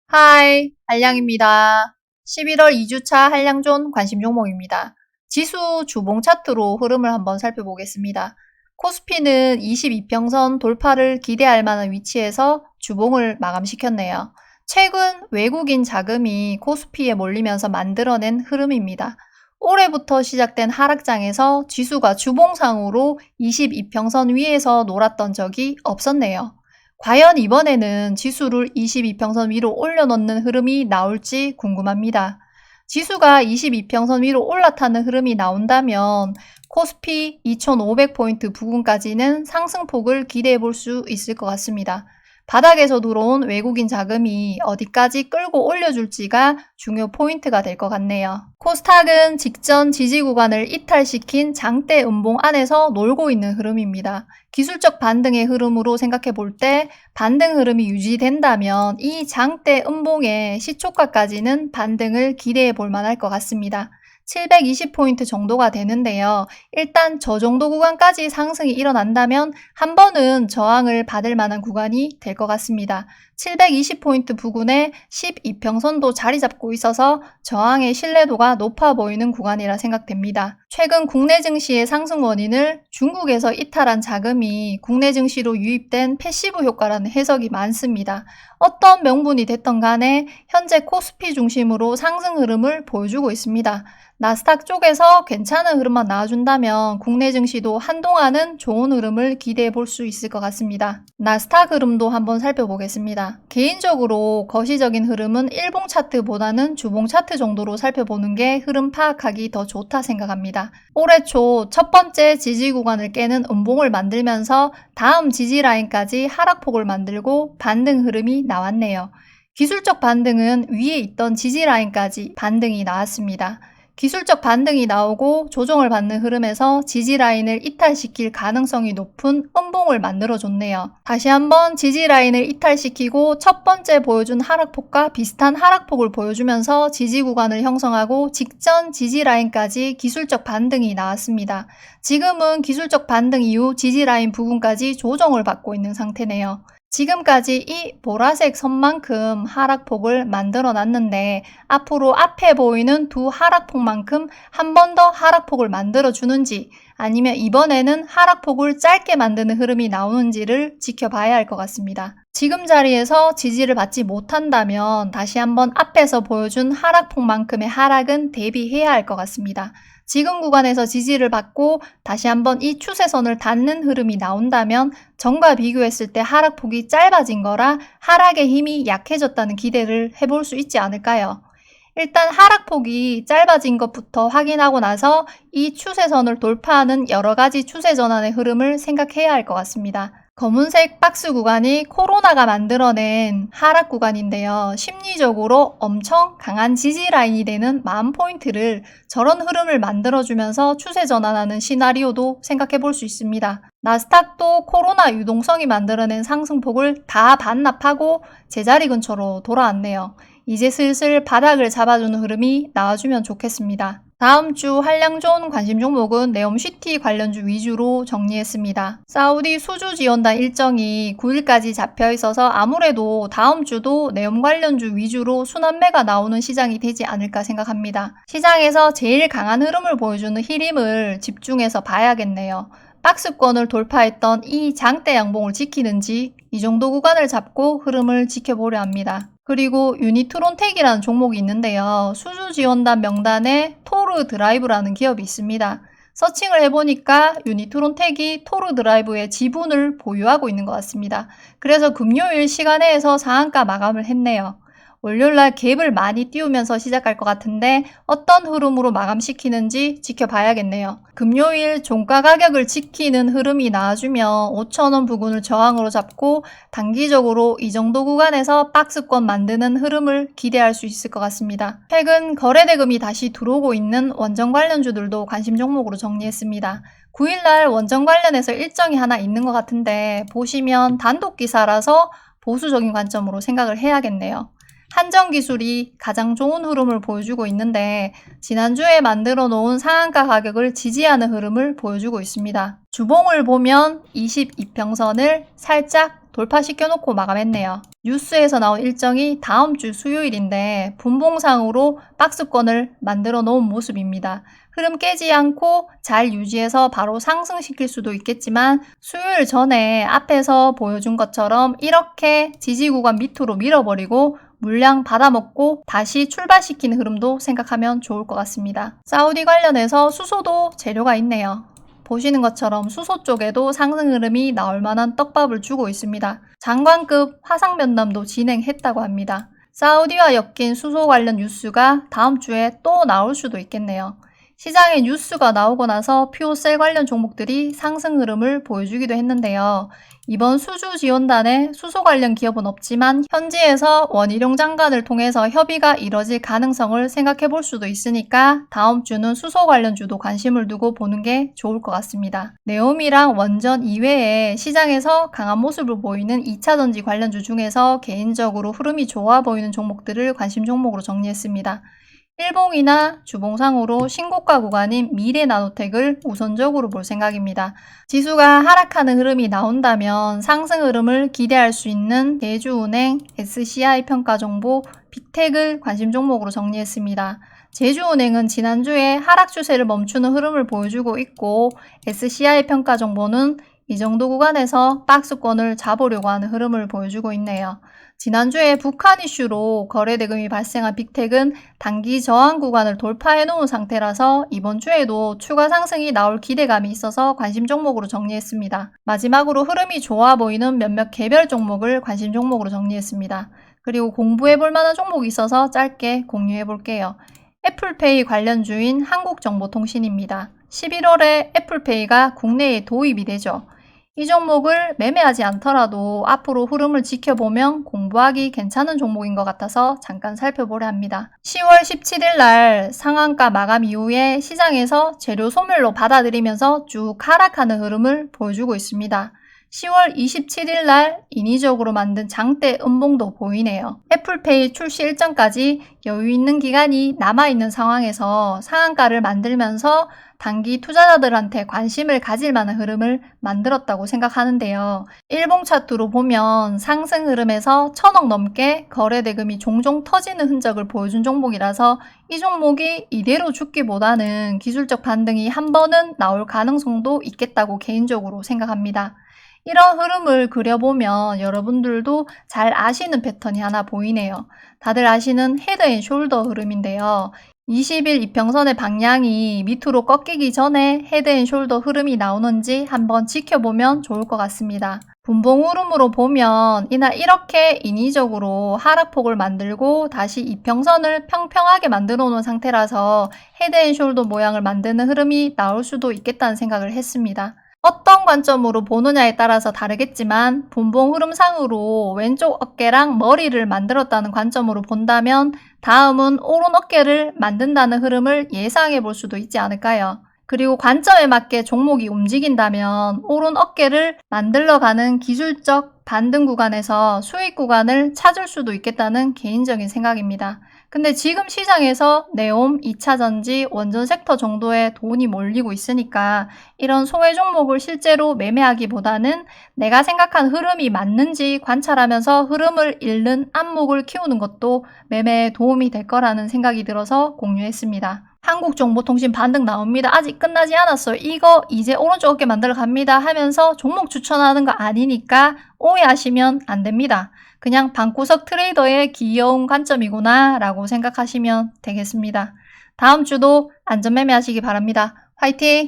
하이, 한량입니다. 11월 2주차 한량존 관심 종목입니다. 지수 주봉 차트로 흐름을 한번 살펴보겠습니다. 코스피는 22평선 돌파를 기대할 만한 위치에서 주봉을 마감시켰네요. 최근 외국인 자금이 코스피에 몰리면서 만들어낸 흐름입니다. 올해부터 시작된 하락장에서 지수가 주봉상으로 22평선 위에서 놀았던 적이 없었네요. 과연 이번에는 지수를 22평선 위로 올려놓는 흐름이 나올지 궁금합니다. 지수가 22평선 위로 올라타는 흐름이 나온다면 코스피 2500포인트 부근까지는 상승폭을 기대해 볼 수 있을 것 같습니다. 바닥에서 들어온 외국인 자금이 어디까지 끌고 올려줄지가 중요 포인트가 될 것 같네요. 코스닥은 직전 지지 구간을 이탈시킨 장대 음봉 안에서 놀고 있는 흐름입니다. 기술적 반등의 흐름으로 생각해 볼 때 반등 흐름이 유지된다면 이 장대 음봉의 시초가까지는 반등을 기대해 볼 만할 것 같습니다. 720포인트 정도가 되는데요. 일단 저 정도 구간까지 상승이 일어난다면 한 번은 저항을 받을 만한 구간이 될 것 같습니다. 720포인트 부근에 12평선도 자리 잡고 있어서 저항의 신뢰도가 높아 보이는 구간이라 생각됩니다. 최근 국내 증시의 상승 원인을 중국에서 이탈한 자금이 국내 증시로 유입된 패시브 효과라는 해석이 많습니다. 어떤 명분이 됐던 간에 현재 코스피 중심으로 상승 흐름을 보여주고 있습니다. 나스닥 쪽에서 괜찮은 흐름만 나와준다면 국내 증시도 한동안은 좋은 흐름을 기대해 볼 수 있을 것 같습니다. 나스닥 흐름도 한번 살펴보겠습니다. 개인적으로 거시적인 흐름은 일봉 차트보다는 주봉 차트 정도로 살펴보는 게 흐름 파악하기 더 좋다 생각합니다. 올해 초 첫 번째 지지 구간을 깨는 음봉을 만들면서 다음 지지 라인까지 하락폭을 만들고 반등 흐름이 나왔네요. 기술적 반등은 위에 있던 지지 라인까지 반등이 나왔습니다. 기술적 반등이 나오고 조정을 받는 흐름에서 지지라인을 이탈시킬 가능성이 높은 음봉을 만들어줬네요. 다시 한번 지지라인을 이탈시키고 첫 번째 보여준 하락폭과 비슷한 하락폭을 보여주면서 지지 구간을 형성하고 직전 지지라인까지 기술적 반등이 나왔습니다. 지금은 기술적 반등 이후 지지라인 부근까지 조정을 받고 있는 상태네요. 지금까지 이 보라색 선만큼 하락폭을 만들어 놨는데 앞으로 앞에 보이는 두 하락폭만큼 한 번 더 하락폭을 만들어 주는지 아니면 이번에는 하락폭을 짧게 만드는 흐름이 나오는지를 지켜봐야 할 것 같습니다. 지금 자리에서 지지를 받지 못한다면 다시 한번 앞에서 보여준 하락폭만큼의 하락은 대비해야 할 것 같습니다. 지금 구간에서 지지를 받고 다시 한번 이 추세선을 닿는 흐름이 나온다면 전과 비교했을 때 하락폭이 짧아진 거라 하락의 힘이 약해졌다는 기대를 해볼 수 있지 않을까요? 일단 하락폭이 짧아진 것부터 확인하고 나서 이 추세선을 돌파하는 여러 가지 추세 전환의 흐름을 생각해야 할 것 같습니다. 검은색 박스 구간이 코로나가 만들어낸 하락 구간인데요. 심리적으로 엄청 강한 지지 라인이 되는 만 포인트를 저런 흐름을 만들어주면서 추세 전환하는 시나리오도 생각해 볼 수 있습니다. 나스닥도 코로나 유동성이 만들어낸 상승폭을 다 반납하고 제자리 근처로 돌아왔네요. 이제 슬슬 바닥을 잡아주는 흐름이 나와주면 좋겠습니다. 다음 주 한량존 관심 종목은 네옴시티 관련주 위주로 정리했습니다. 사우디 수주 지원단 일정이 9일까지 잡혀 있어서 아무래도 다음 주도 네옴 관련주 위주로 순환매가 나오는 시장이 되지 않을까 생각합니다. 시장에서 제일 강한 흐름을 보여주는 히림을 집중해서 봐야겠네요. 박스권을 돌파했던 이 장대 양봉을 지키는지 이 정도 구간을 잡고 흐름을 지켜보려 합니다. 그리고 유니트론텍이라는 종목이 있는데요. 수주 지원단 명단에 토르 드라이브라는 기업이 있습니다. 서칭을 해보니까 유니트론텍이 토르 드라이브의 지분을 보유하고 있는 것 같습니다. 그래서 금요일 시간에서 상한가 마감을 했네요. 월요일날 갭을 많이 띄우면서 시작할 것 같은데 어떤 흐름으로 마감시키는지 지켜봐야겠네요. 금요일 종가 가격을 지키는 흐름이 나와주면 5,000원 부근을 저항으로 잡고 단기적으로 이 정도 구간에서 박스권 만드는 흐름을 기대할 수 있을 것 같습니다. 최근 거래대금이 다시 들어오고 있는 원전 관련주들도 관심 종목으로 정리했습니다. 9일날 원전 관련해서 일정이 하나 있는 것 같은데 보시면 단독 기사라서 보수적인 관점으로 생각을 해야겠네요. 한전기술이 가장 좋은 흐름을 보여주고 있는데 지난주에 만들어 놓은 상한가 가격을 지지하는 흐름을 보여주고 있습니다. 주봉을 보면 22평선을 살짝 돌파시켜놓고 마감했네요. 뉴스에서 나온 일정이 다음 주 수요일인데 분봉상으로 박스권을 만들어 놓은 모습입니다. 흐름 깨지 않고 잘 유지해서 바로 상승시킬 수도 있겠지만 수요일 전에 앞에서 보여준 것처럼 이렇게 지지 구간 밑으로 밀어버리고 물량 받아먹고 다시 출발시키는 흐름도 생각하면 좋을 것 같습니다. 사우디 관련해서 수소도 재료가 있네요. 보시는 것처럼 수소 쪽에도 상승 흐름이 나올 만한 떡밥을 주고 있습니다. 장관급 화상 면담도 진행했다고 합니다. 사우디와 엮인 수소 관련 뉴스가 다음 주에 또 나올 수도 있겠네요. 시장에 뉴스가 나오고 나서 퓨어셀 관련 종목들이 상승 흐름을 보여주기도 했는데요. 이번 수주 지원단에 수소 관련 기업은 없지만 현지에서 원희룡 장관을 통해서 협의가 이뤄질 가능성을 생각해 볼 수도 있으니까 다음 주는 수소 관련주도 관심을 두고 보는 게 좋을 것 같습니다. 네옴이랑 원전 이외에 시장에서 강한 모습을 보이는 2차전지 관련주 중에서 개인적으로 흐름이 좋아 보이는 종목들을 관심 종목으로 정리했습니다. 일봉이나 주봉상으로 신고가 구간인 미래나노텍을 우선적으로 볼 생각입니다. 지수가 하락하는 흐름이 나온다면 상승 흐름을 기대할 수 있는 제주은행, SCI 평가정보, 빅텍을 관심 종목으로 정리했습니다. 제주은행은 지난주에 하락 추세를 멈추는 흐름을 보여주고 있고 SCI 평가정보는 이 정도 구간에서 박스권을 잡으려고 하는 흐름을 보여주고 있네요. 지난주에 북한 이슈로 거래 대금이 발생한 빅텍은 단기 저항 구간을 돌파해 놓은 상태라서 이번 주에도 추가 상승이 나올 기대감이 있어서 관심 종목으로 정리했습니다. 마지막으로 흐름이 좋아 보이는 몇몇 개별 종목을 관심 종목으로 정리했습니다. 그리고 공부해 볼 만한 종목이 있어서 짧게 공유해 볼게요. 애플페이 관련주인 한국정보통신입니다. 11월에 애플페이가 국내에 도입이 되죠. 이 종목을 매매하지 않더라도 앞으로 흐름을 지켜보면 공부하기 괜찮은 종목인 것 같아서 잠깐 살펴보려 합니다. 10월 17일 날 상한가 마감 이후에 시장에서 재료 소멸로 받아들이면서 쭉 하락하는 흐름을 보여주고 있습니다. 10월 27일 날 인위적으로 만든 장대 음봉도 보이네요. 애플페이 출시 일정까지 여유 있는 기간이 남아있는 상황에서 상한가를 만들면서 단기 투자자들한테 관심을 가질 만한 흐름을 만들었다고 생각하는데요. 일봉 차트로 보면 상승 흐름에서 1000억 넘게 거래 대금이 종종 터지는 흔적을 보여준 종목이라서 이 종목이 이대로 죽기보다는 기술적 반등이 한 번은 나올 가능성도 있겠다고 개인적으로 생각합니다. 이런 흐름을 그려보면 여러분들도 잘 아시는 패턴이 하나 보이네요. 다들 아시는 헤드앤숄더 흐름인데요. 20일 이평선의 방향이 밑으로 꺾이기 전에 헤드앤숄더 흐름이 나오는지 한번 지켜보면 좋을 것 같습니다. 분봉 흐름으로 보면 이날 이렇게 인위적으로 하락폭을 만들고 다시 이평선을 평평하게 만들어 놓은 상태라서 헤드앤숄더 모양을 만드는 흐름이 나올 수도 있겠다는 생각을 했습니다. 어떤 관점으로 보느냐에 따라서 다르겠지만 분봉 흐름상으로 왼쪽 어깨랑 머리를 만들었다는 관점으로 본다면 다음은 오른 어깨를 만든다는 흐름을 예상해 볼 수도 있지 않을까요? 그리고 관점에 맞게 종목이 움직인다면 오른 어깨를 만들러가는 기술적 반등 구간에서 수익 구간을 찾을 수도 있겠다는 개인적인 생각입니다. 근데 지금 시장에서 네옴, 2차전지, 원전 섹터 정도에 돈이 몰리고 있으니까 이런 소외 종목을 실제로 매매하기보다는 내가 생각한 흐름이 맞는지 관찰하면서 흐름을 읽는 안목을 키우는 것도 매매에 도움이 될 거라는 생각이 들어서 공유했습니다. 한국정보통신 반등 나옵니다. 아직 끝나지 않았어요. 이거 이제 오른쪽 어깨 만들어 갑니다 하면서 종목 추천하는 거 아니니까 오해하시면 안 됩니다. 그냥 방구석 트레이더의 귀여운 관점이구나 라고 생각하시면 되겠습니다. 다음 주도 안전매매 하시기 바랍니다. 화이팅!